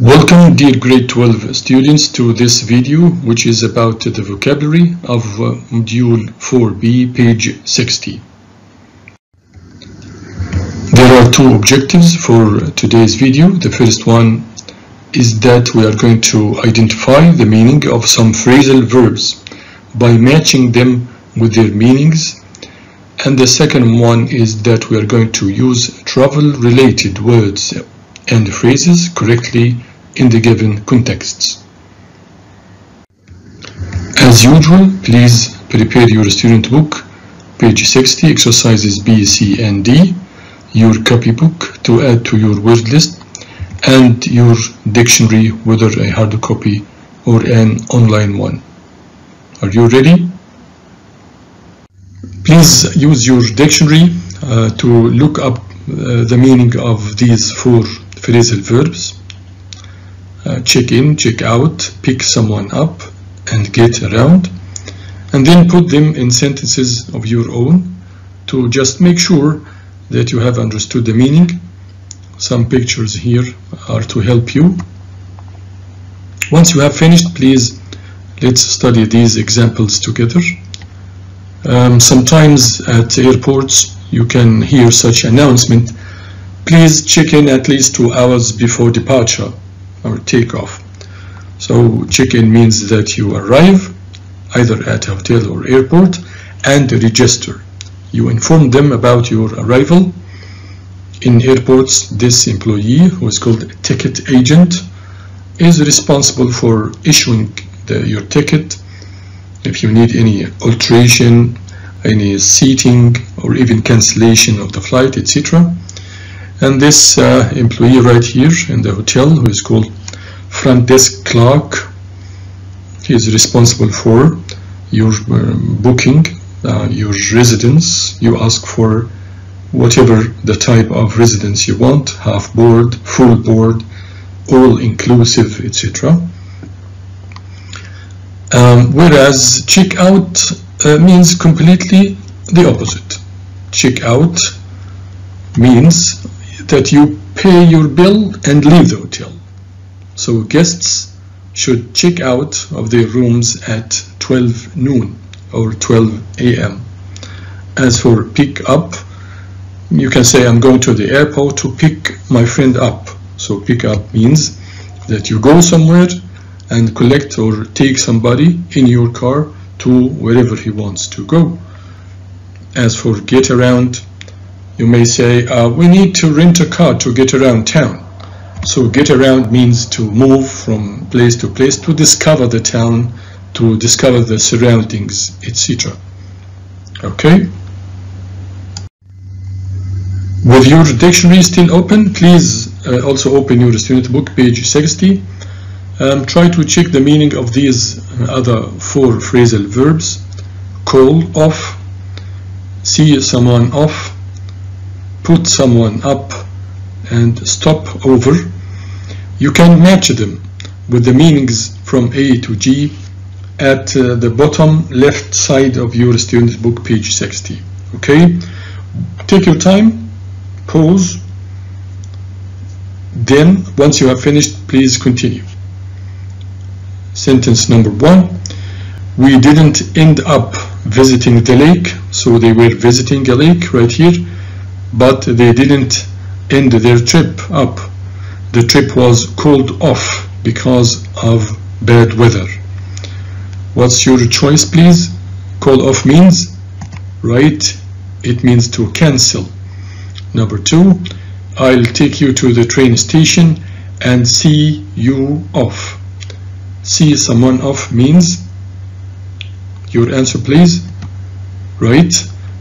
Welcome, dear grade 12 students, to this video which is about the vocabulary of module 4b, page 60. There are two objectives for today's video. The first one is that we are going to identify the meaning of some phrasal verbs by matching them with their meanings. And the second one is that we are going to use travel-related words and phrases correctly in the given contexts. As usual, please prepare your student book, page 60, exercises B, C, and D, your copybook to add to your word list, and your dictionary, whether a hard copy or an online one. Are you ready? Please use your dictionary to look up the meaning of these four phrasal verbs. Check in, check out, pick someone up, and get around, and then put them in sentences of your own to just make sure that you have understood the meaning. Some pictures here are to help you. Once you have finished, please let's study these examples together. Sometimes at airports you can hear such announcement: please check in at least 2 hours before departure or takeoff. So check-in means that you arrive either at a hotel or airport and register. You inform them about your arrival. In airports, this employee, who is called a ticket agent, is responsible for issuing your ticket. If you need any alteration, any seating, or even cancellation of the flight, etc. And this employee right here in the hotel, who is called front desk clerk, he is responsible for your booking, your residence. You ask for whatever the type of residence you want: half board, full board, all inclusive, etc. Whereas check out means completely the opposite. Check out means that you pay your bill and leave the hotel. So guests should check out of their rooms at 12 noon or 12 a.m. As for pick up, you can say I'm going to the airport to pick my friend up. So pick up means that you go somewhere and collect or take somebody in your car to wherever he wants to go. As for get around, you may say we need to rent a car to get around town. So get around means to move from place to place, to discover the town, to discover the surroundings, etc. Okay? With your dictionary still open, please also open your student book, page 60. Try to check the meaning of these other four phrasal verbs: call off, see someone off, put someone up, and stop over. You can match them with the meanings from A to G at the bottom left side of your student book, page 60. Okay? Take your time, pause, then once you have finished, please continue. Sentence number 1. We didn't end up visiting the lake. So they were visiting a lake right here, but they didn't end their trip up. The trip was called off because of bad weather. What's your choice, please? Call off means, right, it means to cancel. Number 2, I'll take you to the train station and see you off. See someone off means, your answer please, right,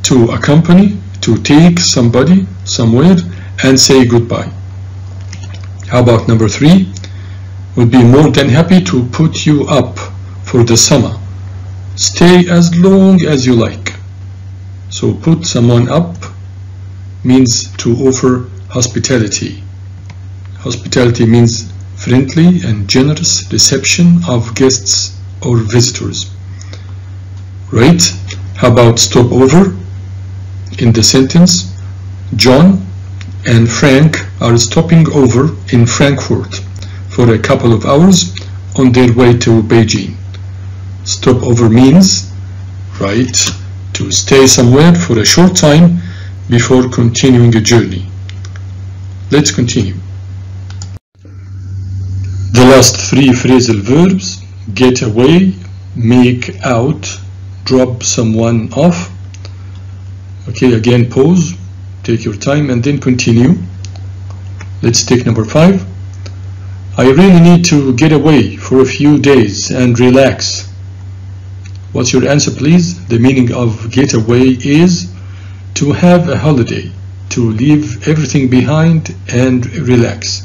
to accompany, to take somebody somewhere and say goodbye. How about number 3? Would be more than happy to put you up for the summer. Stay as long as you like. So put someone up means to offer hospitality. Hospitality means friendly and generous reception of guests or visitors. Right? How about stop over? In the sentence, John and Frank are stopping over in Frankfurt for a couple of hours on their way to Beijing. Stopover means, right, to stay somewhere for a short time before continuing a journey. Let's continue. The last three phrasal verbs: get away, make out, drop someone off. Okay, again pause, take your time, and then continue. Let's take number 5. I really need to get away for a few days and relax. What's your answer, please? The meaning of get away is to have a holiday, to leave everything behind and relax.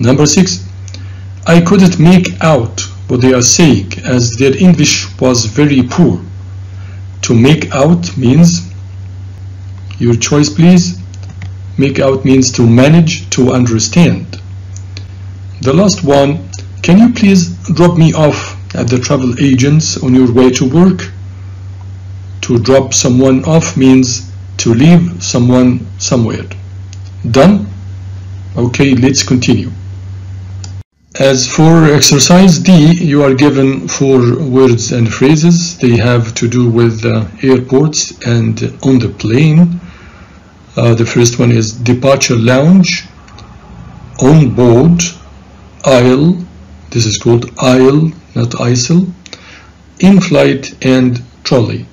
Number 6. I couldn't make out what they are saying as their English was very poor. To make out means, your choice please. Make out means to manage, to understand. The last one, can you please drop me off at the travel agents on your way to work? To drop someone off means to leave someone somewhere. Done? Okay, let's continue. As for exercise D, you are given 4 words and phrases. They have to do with airports and on the plane. The first one is departure lounge, on board, aisle, this is called aisle, not ISIL, in flight, and trolley.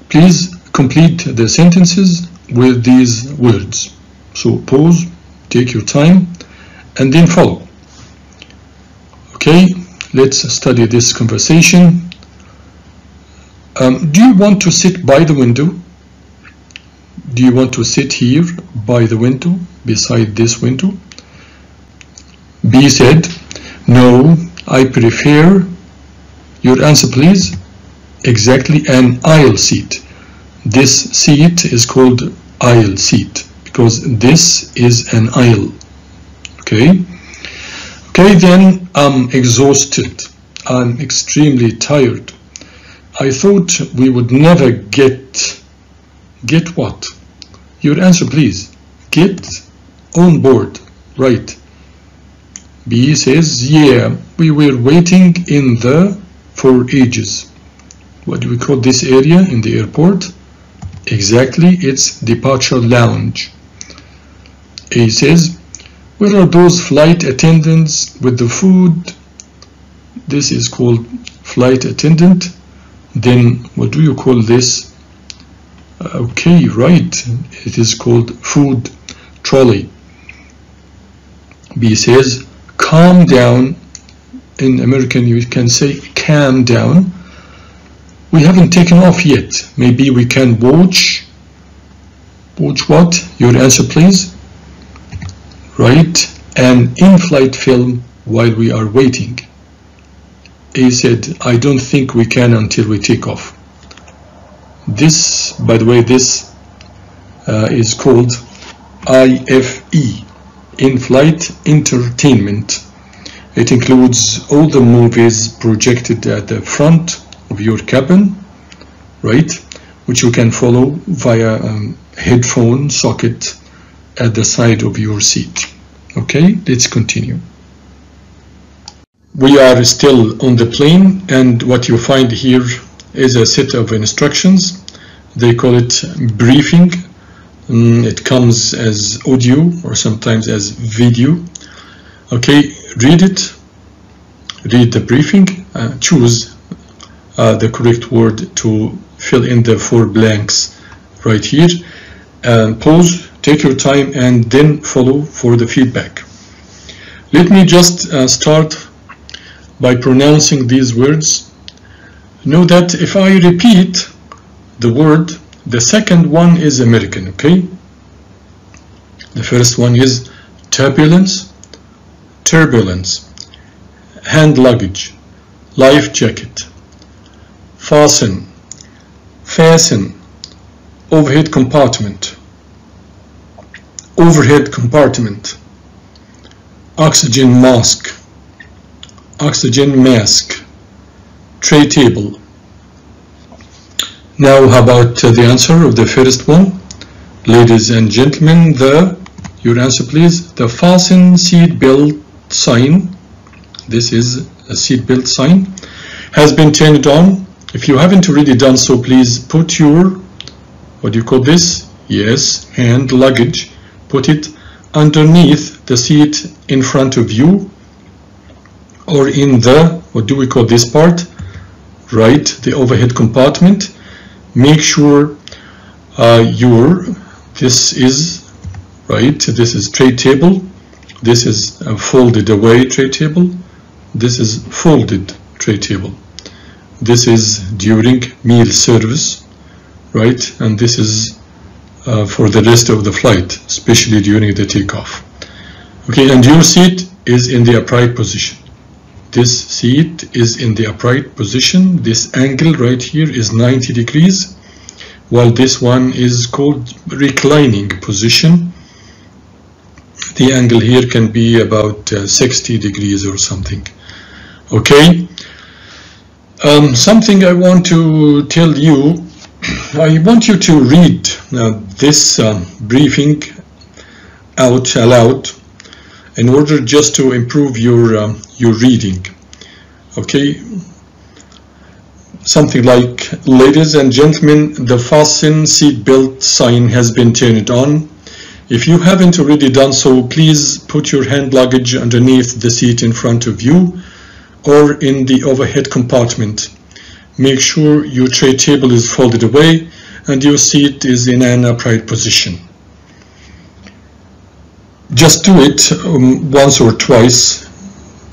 Please complete the sentences with these words. So pause, take your time, and then follow. Okay, let's study this conversation. Do you want to sit by the window? Do you want to sit here by the window, beside this window? B said, no, I prefer, your answer please, exactly, an aisle seat. This seat is called aisle seat because this is an aisle. Okay? Okay, then I'm exhausted. I'm extremely tired. I thought we would never get what? Your answer please. Get on board. Right. B says, yeah, we were waiting in the for ages. What do we call this area in the airport? Exactly, it's departure lounge. A says, where are those flight attendants with the food? This is called flight attendant. Then what do you call this? Okay, right, it is called food trolley. B says, calm down. In American you can say calm down. We haven't taken off yet. Maybe we can watch. Watch what? Your answer please. Right, an in-flight film while we are waiting. A said, I don't think we can until we take off. This, by the way, this is called IFE, in-flight entertainment. It includes all the movies projected at the front of your cabin, right, which you can follow via headphone socket at the side of your seat. Okay, let's continue. We are still on the plane, and what you find here is a set of instructions. They call it briefing. It comes as audio or sometimes as video. Okay, read it. Read the briefing. Choose the correct word to fill in the 4 blanks right here. Pause, take your time, and then follow for the feedback. Let me just start by pronouncing these words. Know that if I repeat the word, the second one is American, okay? The first one is turbulence, turbulence, hand luggage, life jacket, fasten, fasten, overhead compartment, overhead compartment, oxygen mask, oxygen mask, tray table. Now how about the answer of the first one? Ladies and gentlemen, the Your answer please. The fasten seat belt sign, this is a seat belt sign, has been turned on. If you haven't already done so, please put your, what do you call this? Yes, hand luggage. Put it underneath the seat in front of you, or in the, what do we call this part? Right, the overhead compartment. Make sure this is right, this is tray table, this is a folded away tray table, this is folded tray table, this is during meal service, right, and this is for the rest of the flight, especially during the takeoff. Okay, and your seat is in the upright position. This seat is in the upright position. This angle right here is 90 degrees, while this one is called reclining position. The angle here can be about 60 degrees or something. Okay, something I want to tell you, I want you to read this briefing out aloud in order just to improve your reading. Okay, something like, ladies and gentlemen, the fasten seat belt sign has been turned on. If you haven't already done so, please put your hand luggage underneath the seat in front of you or in the overhead compartment. Make sure your tray table is folded away and your seat is in an upright position. Just do it once or twice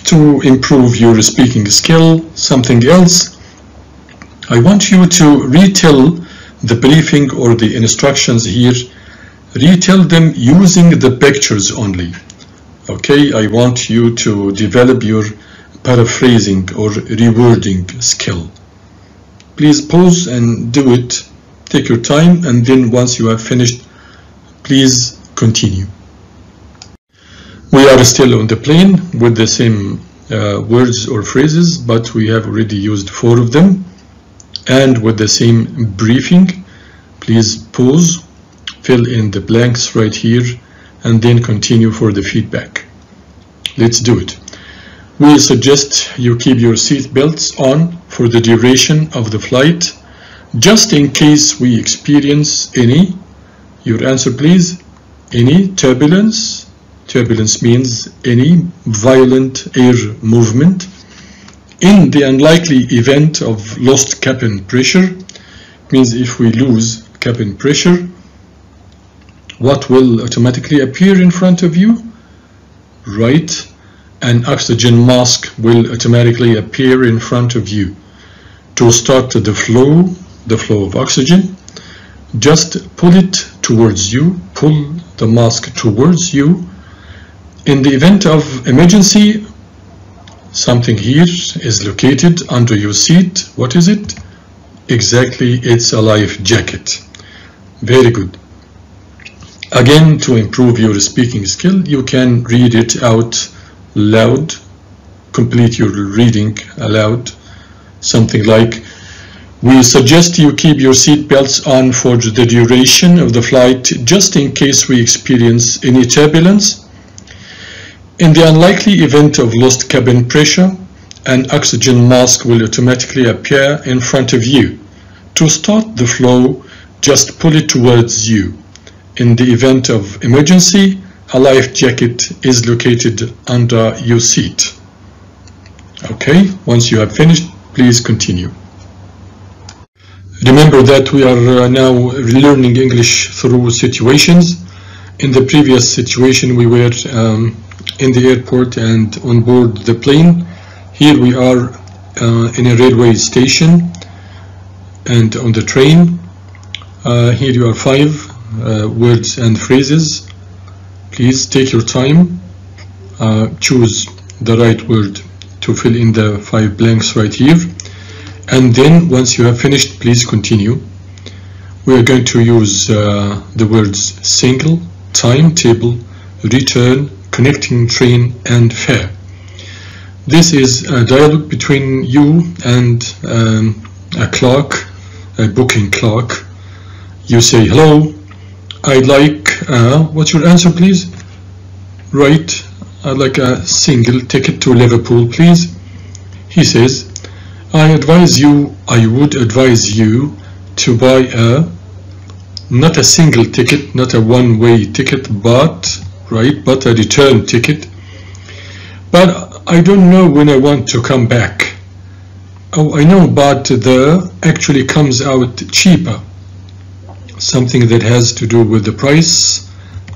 to improve your speaking skill. Something else, I want you to retell the briefing or the instructions here. Retell them using the pictures only. Okay, I want you to develop your paraphrasing or rewording skill. Please pause and do it. Take your time, and then once you have finished, please continue. We are still on the plane with the same words or phrases, but we have already used 4 of them, and with the same briefing. Please pause, fill in the blanks right here, and then continue for the feedback. Let's do it. We suggest you keep your seat belts on for the duration of the flight, just in case we experience any, your answer please, any turbulence. Turbulence means any violent air movement. In the unlikely event of lost cabin pressure, means if we lose cabin pressure, what will automatically appear in front of you? Right, an oxygen mask will automatically appear in front of you. To start the flow of oxygen, just pull it towards you, pull the mask towards you. In the event of emergency, something here is located under your seat. What is it? Exactly, it's a life jacket. Very good. Again, to improve your speaking skill, you can read it out loud. Complete your reading aloud. Something like, we suggest you keep your seat belts on for the duration of the flight, just in case we experience any turbulence. In the unlikely event of lost cabin pressure, an oxygen mask will automatically appear in front of you. To start the flow, just pull it towards you. In the event of emergency, a life jacket is located under your seat. Okay, once you have finished, please continue. Remember that we are now learning English through situations. In the previous situation, we were in the airport and on board the plane. Here we are in a railway station and on the train. Here you are 5 words and phrases. Please take your time, choose the right word to fill in the 5 blanks right here, and then once you have finished, please continue. We are going to use the words single, timetable, return, connecting train, and fare. This is a dialogue between you and a clerk, a booking clerk. You say, hello, I'd like, what's your answer please? write like a single ticket to Liverpool, please. He says, I would advise you to buy not a single ticket, not a one-way ticket, but a return ticket. But I don't know when I want to come back. Oh, I know, but the actually comes out cheaper. Something that has to do with the price.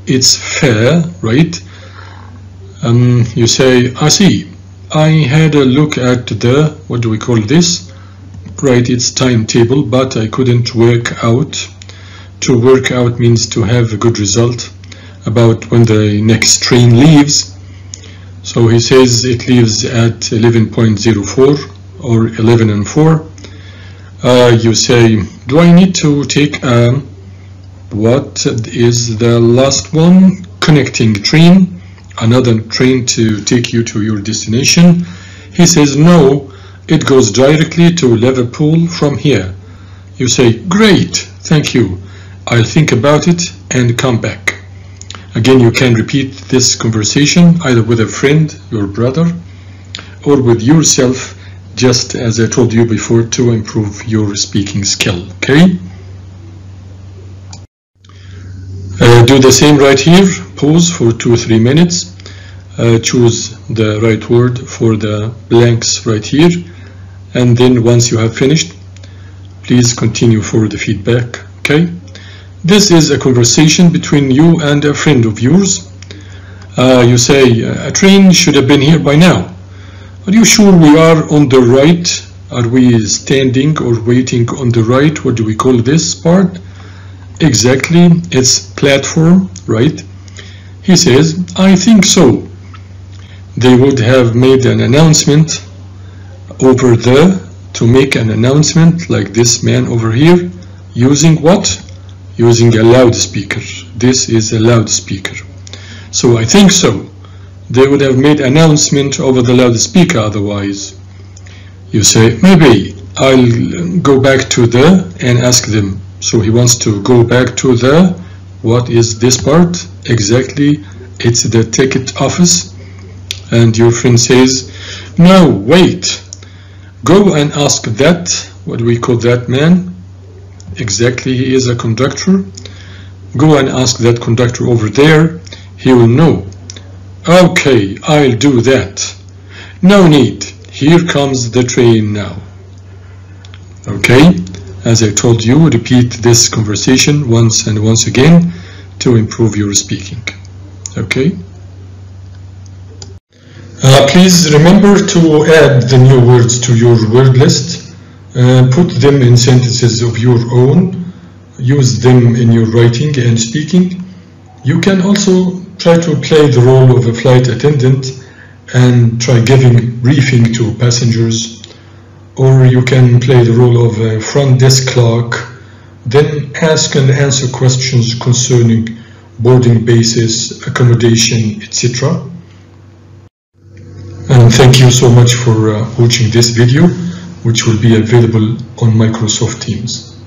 It's fair, right? You say, I see. I had a look at the, what do we call this? Right, it's timetable, but I couldn't work out. To work out means to have a good result about when the next train leaves. So he says it leaves at 11.04 or 11 and 4. You say, do I need to take what is the last one? Connecting train, another train to take you to your destination. He says, no, it goes directly to Liverpool from here. You say, great, thank you. I'll think about it and come back. Again, you can repeat this conversation either with a friend, your brother, or with yourself, just as I told you before, to improve your speaking skill, okay? Do the same right here. Pause for 2 or 3 minutes. Choose the right word for the blanks right here. And then once you have finished, please continue for the feedback, okay? This is a conversation between you and a friend of yours. You say, a train should have been here by now. Are you sure we are on the right? Are we standing or waiting on the right? What do we call this part? Exactly, it's platform, right? He says, I think so. They would have made an announcement over there to make an announcement like this man over here using what? Using a loudspeaker. This is a loudspeaker. So I think so. They would have made announcement over the loudspeaker otherwise. You say, maybe I'll go back to the and ask them. So he wants to go back to the, what is this part? Exactly, it's the ticket office. And your friend says, no, wait. Go and ask that, what do we call that man? Exactly, he is a conductor. Go and ask that conductor over there. He will know. Okay, I'll do that. No need. Here comes the train now. Okay, as I told you, repeat this conversation once and once again to improve your speaking. Okay. Please remember to add the new words to your word list. Put them in sentences of your own. Use them in your writing and speaking. You can also try to play the role of a flight attendant and try giving briefing to passengers. Or you can play the role of a front desk clerk, then ask and answer questions concerning boarding bases, accommodation, etc. And thank you so much for watching this video, which will be available on Microsoft Teams.